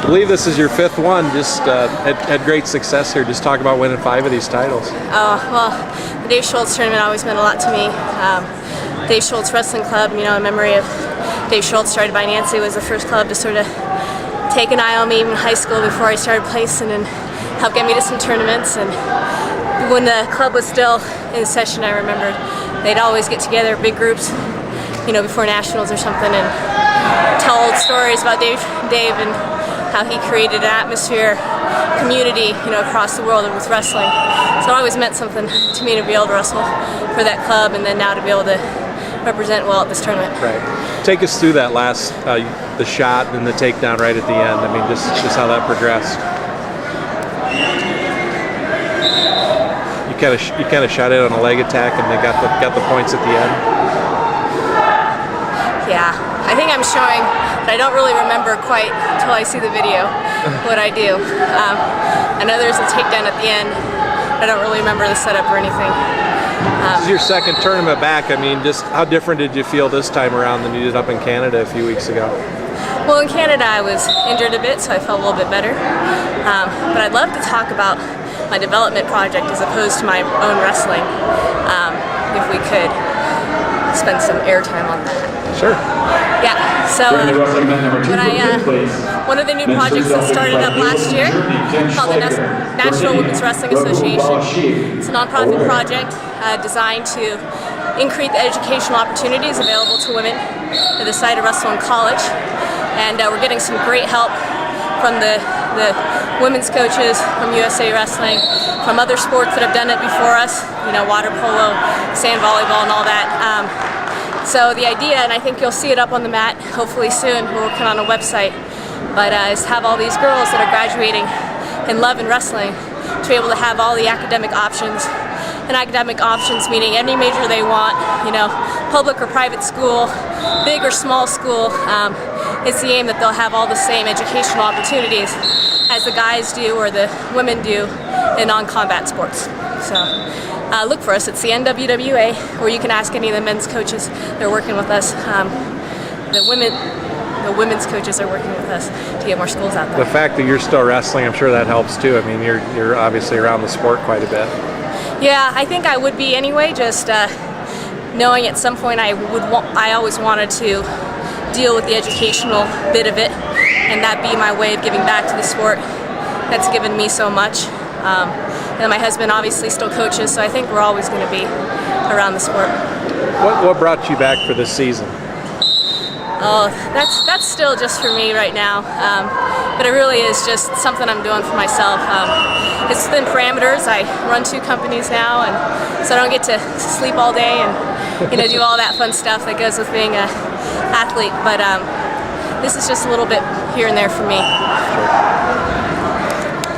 I believe this is your 5th one. Just had great success here. Just talk about winning 5 of these titles. Oh, well, the Dave Schultz tournament always meant a lot to me. Dave Schultz Wrestling Club, you know, in memory of Dave Schultz, started by Nancy, was the first club to sort of take an eye on me even in high school before I started placing and help get me to some tournaments. And when the club was still in session, I remembered they'd always get together, big groups, you know, before nationals or something, and tell old stories about Dave and how he created an atmosphere, community, you know, across the world with wrestling. So it always meant something to me to be able to wrestle for that club, and then now to be able to represent well at this tournament. Right. Take us through that last, the shot and the takedown right at the end. I mean, just how that progressed. You kind of shot it on a leg attack, and they got the points at the end. Yeah, I think I'm showing that I don't really remember quite until I see the video what I do. I know there's a takedown at the end. I don't really remember the setup or anything. This is your 2nd tournament back. I mean, just how different did you feel this time around than you did up in Canada a few weeks ago? Well, in Canada I was injured a bit, so I felt a little bit better. But I'd love to talk about my development project as opposed to my own wrestling, if we could spend some airtime on that. Sure. Yeah, so one of the new projects that started up last year called the National Women's Wrestling Association. It's a nonprofit project designed to increase the educational opportunities available to women that decide to wrestle in college. And we're getting some great help from the women's coaches, from USA Wrestling, from other sports that have done it before us, you know, water polo, sand volleyball, and all that. So the idea, and I think you'll see it up on the mat hopefully soon, we're working on a website, but is to have all these girls that are graduating in love and wrestling to be able to have all the academic options. And academic options meaning any major they want, you know, public or private school, big or small school. It's the aim that they'll have all the same educational opportunities as the guys do or the women do in non-combat sports. So look for us. It's the NWWA, where you can ask any of the men's coaches. They're working with us. The women's coaches are working with us to get more schools out there. The fact that you're still wrestling, I'm sure that helps too. I mean, you're obviously around the sport quite a bit. Yeah, I think I would be anyway. Just knowing at some point I always wanted to deal with the educational bit of it, and that be my way of giving back to the sport that's given me so much. And my husband obviously still coaches, so I think we're always going to be around the sport. What brought you back for this season? Oh, that's still just for me right now, but it really is just something I'm doing for myself. It's within parameters. I run 2 companies now, and so I don't get to sleep all day and, you know, do all that fun stuff that goes with being an athlete. But this is just a little bit here and there for me. Sure.